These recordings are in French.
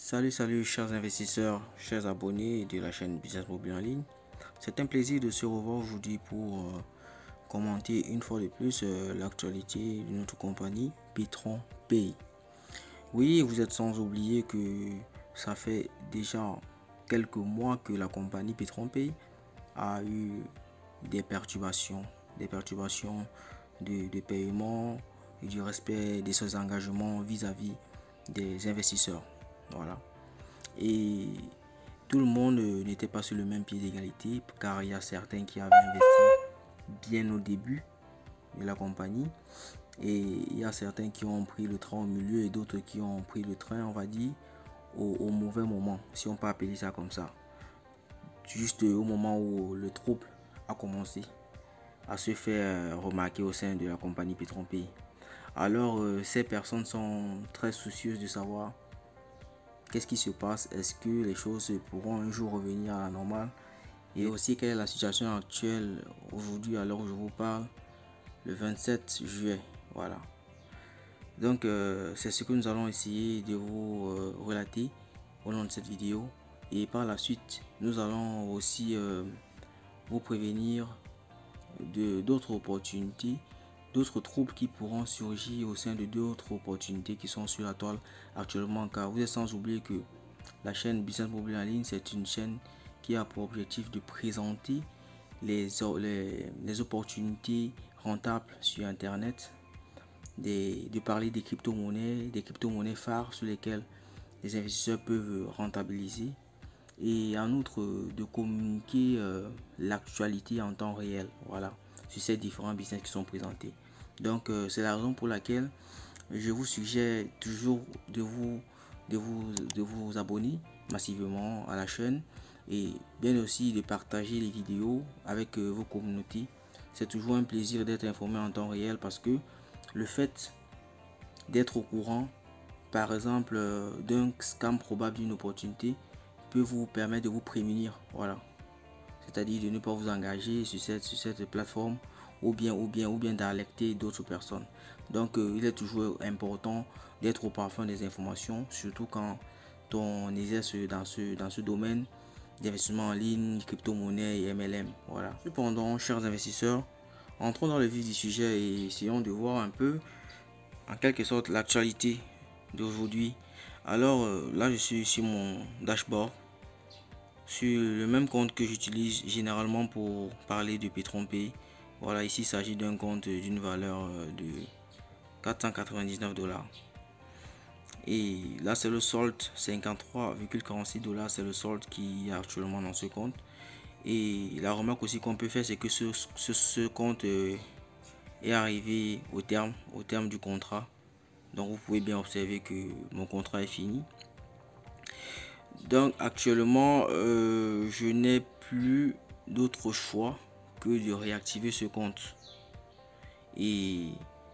Salut chers investisseurs, chers abonnés de la chaîne Business Mobile en ligne. C'est un plaisir de se revoir aujourd'hui pour commenter une fois de plus l'actualité de notre compagnie Petron Pay. Oui, vous êtes sans oublier que ça fait déjà quelques mois que la compagnie Petron Pay a eu des perturbations de paiement et du respect de ses engagements vis-à-vis des investisseurs. Voilà. Et tout le monde n'était pas sur le même pied d'égalité car il y a certains qui avaient investi bien au début de la compagnie et il y a certains qui ont pris le train au milieu et d'autres qui ont pris le train, on va dire, au mauvais moment, si on peut appeler ça comme ça. Juste au moment où le trouble a commencé à se faire remarquer au sein de la compagnie Petron Pay. Alors ces personnes sont très soucieuses de savoir qu'est-ce qui se passe, est-ce que les choses pourront un jour revenir à la normale et aussi quelle est la situation actuelle aujourd'hui à l'heure où je vous parle, le 27 juillet. Voilà. Donc c'est ce que nous allons essayer de vous relater au long de cette vidéo et par la suite nous allons aussi vous prévenir de d'autres opportunités, d'autres troubles qui pourront surgir au sein de d'autres opportunités qui sont sur la toile actuellement, car vous êtes sans oublier que la chaîne Business Mobile en ligne, c'est une chaîne qui a pour objectif de présenter les opportunités rentables sur internet, de parler des crypto-monnaies phares sur lesquelles les investisseurs peuvent rentabiliser et en outre de communiquer l'actualité en temps réel, voilà, sur ces différents business qui sont présentés. Donc c'est la raison pour laquelle je vous suggère toujours de vous abonner massivement à la chaîne et bien aussi de partager les vidéos avec vos communautés. C'est toujours un plaisir d'être informé en temps réel parce que le fait d'être au courant, par exemple, d'un scam probable d'une opportunité peut vous permettre de vous prémunir, voilà, c'est-à-dire de ne pas vous engager sur cette plateforme ou bien d'alerter d'autres personnes. Donc il est toujours important d'être au parfum des informations, surtout quand on exerce dans ce domaine d'investissement en ligne, crypto-monnaie et MLM. Voilà. Cependant, chers investisseurs, entrons dans le vif du sujet et essayons de voir un peu en quelque sorte l'actualité d'aujourd'hui. Alors là je suis sur mon dashboard, sur le même compte que j'utilise généralement pour parler de Petron Pay. Voilà, ici il s'agit d'un compte d'une valeur de 499 $. Et là c'est le solde, 53,46 $, c'est le solde qui est actuellement dans ce compte. Et la remarque aussi qu'on peut faire, c'est que ce compte est arrivé au terme du contrat. Donc vous pouvez bien observer que mon contrat est fini. Donc actuellement je n'ai plus d'autre choix que de réactiver ce compte et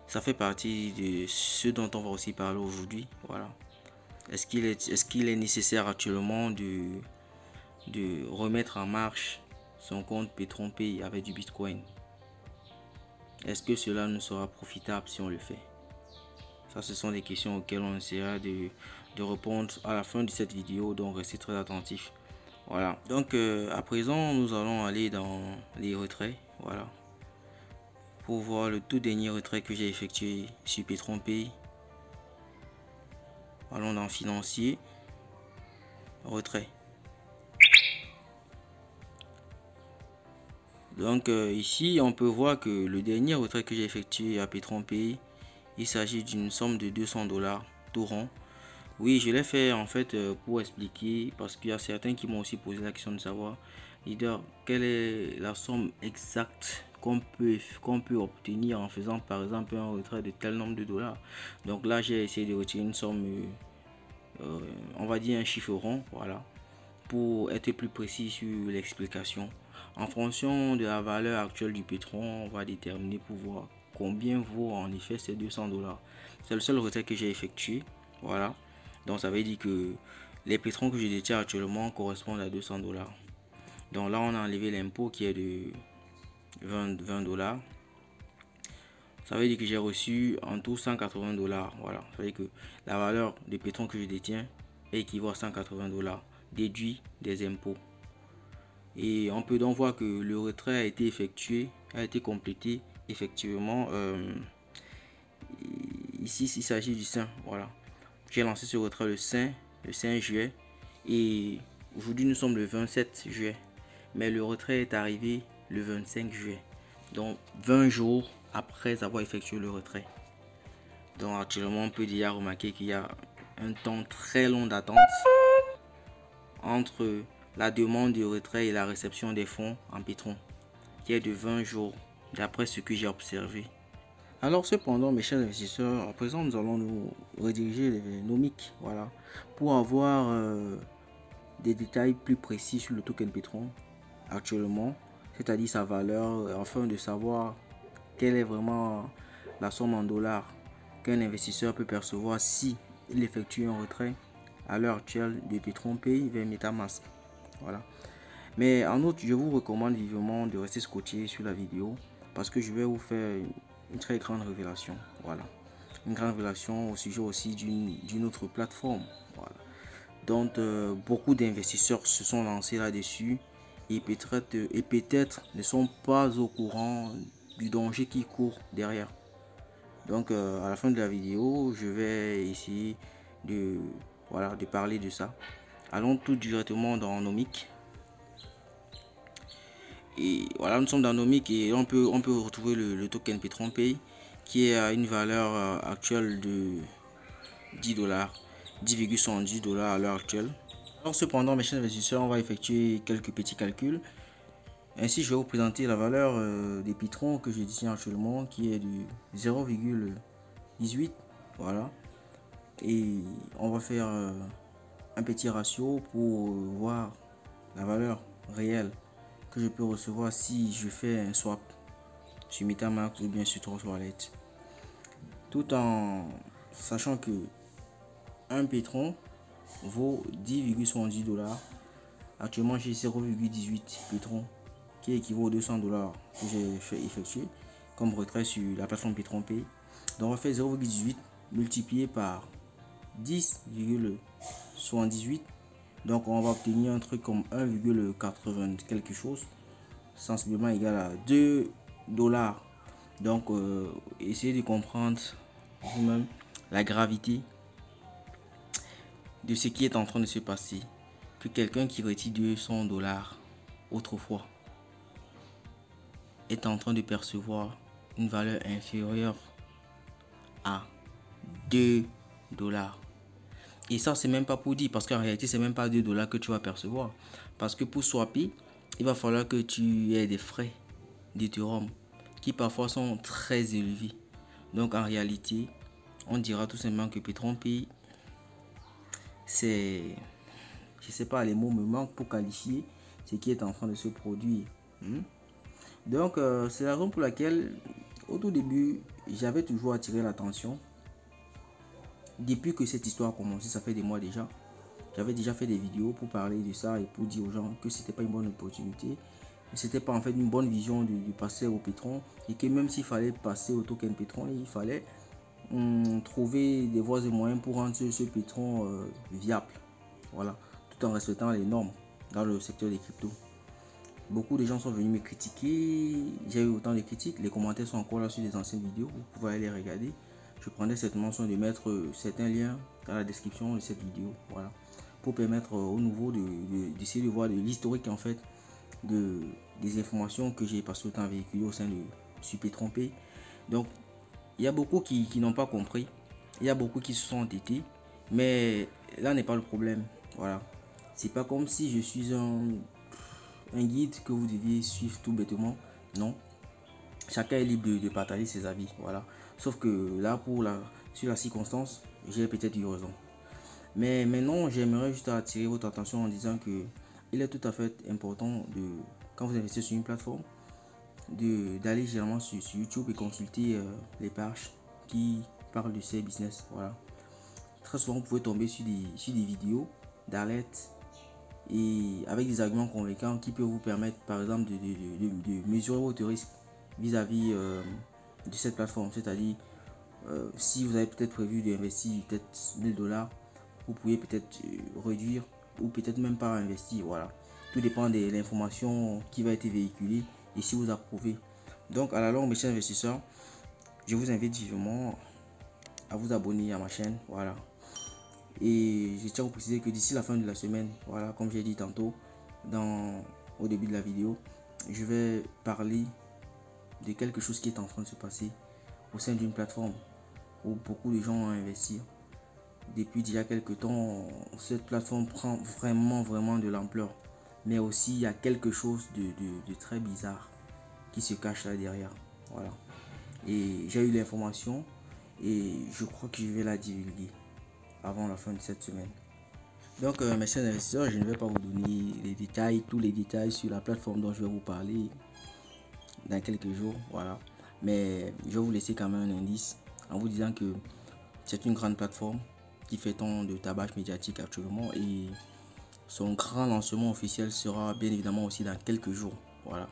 ça fait partie de ce dont on va aussi parler aujourd'hui. Voilà. Est-ce qu'il est nécessaire actuellement de remettre en marche son compte Petron Pay avec du Bitcoin? Est-ce que cela nous sera profitable si on le fait? Ça, ce sont des questions auxquelles on essaiera de répondre à la fin de cette vidéo, donc restez très attentifs. Voilà, donc à présent nous allons aller dans les retraits, voilà, pour voir le tout dernier retrait que j'ai effectué sur Petron Pay. Allons dans financier, retrait. Donc ici on peut voir que le dernier retrait que j'ai effectué à Petron Pay, il s'agit d'une somme de 200 $ tout rond. Oui, je l'ai fait en fait pour expliquer, parce qu'il y a certains qui m'ont aussi posé la question de savoir, leader, quelle est la somme exacte qu'on peut obtenir en faisant par exemple un retrait de tel nombre de dollars. Donc là j'ai essayé de retirer une somme, on va dire un chiffre rond, voilà, pour être plus précis sur l'explication. En fonction de la valeur actuelle du pétrole, on va déterminer pour voir combien vaut en effet ces 200 $. C'est le seul retrait que j'ai effectué, voilà. Donc ça veut dire que les pétrons que je détiens actuellement correspondent à 200 $. Donc là on a enlevé l'impôt qui est de 20 $. Ça veut dire que j'ai reçu en tout 180 $. Voilà, ça veut dire que la valeur des pétrons que je détiens équivaut à 180 $, déduit des impôts. Et on peut donc voir que le retrait a été effectué, a été complété effectivement. Ici, il s'agit du 5. Voilà. J'ai lancé ce retrait le 5 juillet. Et aujourd'hui, nous sommes le 27 juillet. Mais le retrait est arrivé le 25 juillet. Donc, 20 jours après avoir effectué le retrait. Donc, actuellement, on peut déjà remarquer qu'il y a un temps très long d'attente entre la demande de retrait et la réception des fonds en Petron, qui est de 20 jours, d'après ce que j'ai observé. Alors cependant, mes chers investisseurs, à présent nous allons nous rediriger vers Nomic, voilà, pour avoir des détails plus précis sur le token Petron actuellement, c'est-à-dire sa valeur, afin de savoir quelle est vraiment la somme en dollars qu'un investisseur peut percevoir si il effectue un retrait à l'heure actuelle de Petron Pay vers MetaMask. Voilà. Mais en outre, je vous recommande vivement de rester scotché sur la vidéo parce que je vais vous faire une très grande révélation. Voilà. Une grande révélation au sujet aussi d'une autre plateforme. Voilà. Donc, beaucoup d'investisseurs se sont lancés là-dessus et peut-être ne sont pas au courant du danger qui court derrière. Donc, à la fin de la vidéo, je vais essayer de parler de ça. Allons tout directement dans Nomic. Et voilà, nous sommes dans Nomic et on peut retrouver le token Petron Pay qui est à une valeur actuelle de 10 $, 10,70 $ à l'heure actuelle. Alors cependant, mes chers investisseurs, on va effectuer quelques petits calculs. Ainsi, je vais vous présenter la valeur des Petron que je détiens actuellement, qui est de 0,18. Voilà. Et on va faire un petit ratio pour voir la valeur réelle que je peux recevoir si je fais un swap sur MetaMask ou bien sur Trust Wallet, tout en sachant que un Petron vaut 10,70 $. Actuellement, j'ai 0,18 Petron qui équivaut aux 200 $ que j'ai fait effectuer comme retrait sur la plateforme Petron Pay. Donc, on va faire 0,18 multiplié par 10,78. Donc, on va obtenir un truc comme 1,80 quelque chose, sensiblement égal à 2 $. Donc, essayez de comprendre vous-même la gravité de ce qui est en train de se passer. Que quelqu'un qui retire 200 $ autrefois est en train de percevoir une valeur inférieure à 2 $. Et ça, c'est même pas pour dire, parce qu'en réalité, c'est même pas 2 $ que tu vas percevoir. Parce que pour swapper, il va falloir que tu aies des frais d'Ethereum qui parfois sont très élevés. Donc en réalité, on dira tout simplement que Petron Pay, c'est, je sais pas, les mots me manquent pour qualifier ce qui est en train de se produire. Donc c'est la raison pour laquelle au tout début, j'avais toujours attiré l'attention. Depuis que cette histoire a commencé, ça fait des mois déjà. J'avais déjà fait des vidéos pour parler de ça et pour dire aux gens que c'était pas une bonne opportunité. C'était pas en fait une bonne vision de passer au Petron, et que même s'il fallait passer au token Petron, il fallait trouver des voies et moyens pour rendre ce Petron viable. Voilà, tout en respectant les normes dans le secteur des cryptos. Beaucoup de gens sont venus me critiquer, j'ai eu autant de critiques, les commentaires sont encore là sur les anciennes vidéos, vous pouvez aller les regarder. Je prendrai cette mention de mettre certains liens dans la description de cette vidéo, voilà, pour permettre aux nouveaux d'essayer de voir de l'historique en fait des informations que j'ai passé le temps à véhiculer au sein de Petron Pay. Donc il y a beaucoup qui n'ont pas compris, il y a beaucoup qui se sont entêtés, mais là n'est pas le problème. Voilà, c'est pas comme si je suis un guide que vous deviez suivre tout bêtement. Non, chacun est libre de partager ses avis. Voilà, sauf que là sur la circonstance, j'ai peut-être eu raison. Mais maintenant, j'aimerais juste attirer votre attention en disant que il est tout à fait important quand vous investissez sur une plateforme, d'aller généralement sur YouTube et consulter les pages qui parlent de ces business. Voilà. Très souvent, vous pouvez tomber sur des vidéos d'alerte et avec des arguments convaincants qui peuvent vous permettre, par exemple, de mesurer votre risque vis-à-vis de cette plateforme. C'est-à-dire, si vous avez peut-être prévu d'investir peut-être 1000 $, vous pouvez peut-être réduire ou peut-être même pas investir. Voilà, tout dépend de l'information qui va être véhiculée et si vous approuvez. Donc à la longue, mes chers investisseurs, je vous invite vivement à vous abonner à ma chaîne. Voilà, et je tiens à vous préciser que d'ici la fin de la semaine, voilà, comme j'ai dit tantôt au début de la vidéo, je vais parler de quelque chose qui est en train de se passer au sein d'une plateforme où beaucoup de gens ont investi. Depuis déjà quelques temps, cette plateforme prend vraiment de l'ampleur. Mais aussi, il y a quelque chose de très bizarre qui se cache là derrière. Voilà. Et j'ai eu l'information et je crois que je vais la divulguer avant la fin de cette semaine. Donc, mes chers investisseurs, je ne vais pas vous donner les détails, tous les détails sur la plateforme dont je vais vous parler dans quelques jours. Voilà. Mais je vais vous laisser quand même un indice en vous disant que c'est une grande plateforme qui fait tant de tabac médiatique actuellement et son grand lancement officiel sera bien évidemment aussi dans quelques jours. Voilà.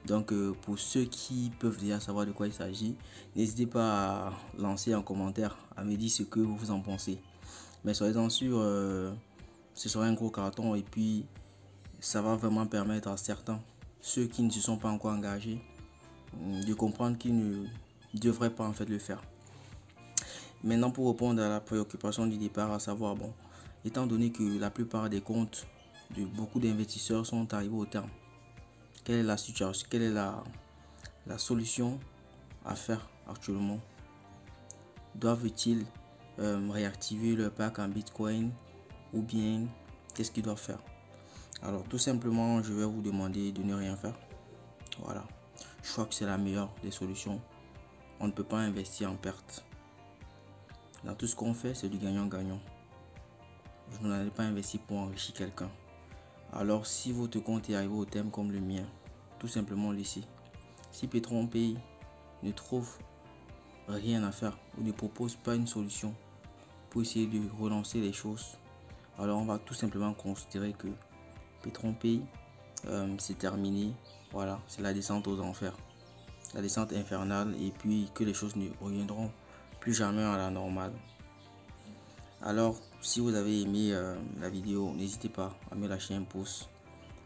Donc pour ceux qui peuvent déjà savoir de quoi il s'agit, n'hésitez pas à lancer un commentaire, à me dire ce que vous en pensez. Mais soyez-en sûr, ce sera un gros carton et puis ça va vraiment permettre à certains, ceux qui ne se sont pas encore engagés, de comprendre qu'ils ne devraient pas en fait le faire. Maintenant, pour répondre à la préoccupation du départ, à savoir, bon, étant donné que la plupart des comptes de beaucoup d'investisseurs sont arrivés au terme, quelle est la situation, quelle est la solution à faire actuellement? Doivent-ils réactiver leur pack en Bitcoin ou bien qu'est-ce qu'ils doivent faire? Alors, tout simplement, je vais vous demander de ne rien faire. Voilà, je crois que c'est la meilleure des solutions. On ne peut pas investir en perte. Dans tout ce qu'on fait, c'est du gagnant-gagnant. Vous n'allez pas investir pour enrichir quelqu'un. Alors, si votre compte est arrivé au terme comme le mien, tout simplement laissez. Si PetronPay ne trouve rien à faire ou ne propose pas une solution pour essayer de relancer les choses, alors on va tout simplement considérer que PetronPay c'est terminé. Voilà, c'est la descente aux enfers, la descente infernale, et puis que les choses ne reviendront plus jamais à la normale. Alors, si vous avez aimé la vidéo, n'hésitez pas à me lâcher un pouce.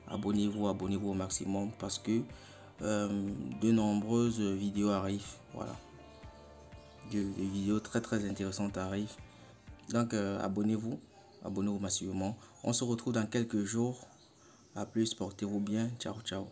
Abonnez-vous au maximum parce que de nombreuses vidéos arrivent. Voilà, des vidéos très intéressantes arrivent. Donc, abonnez-vous massivement. On se retrouve dans quelques jours. À plus, portez-vous bien. Ciao, ciao.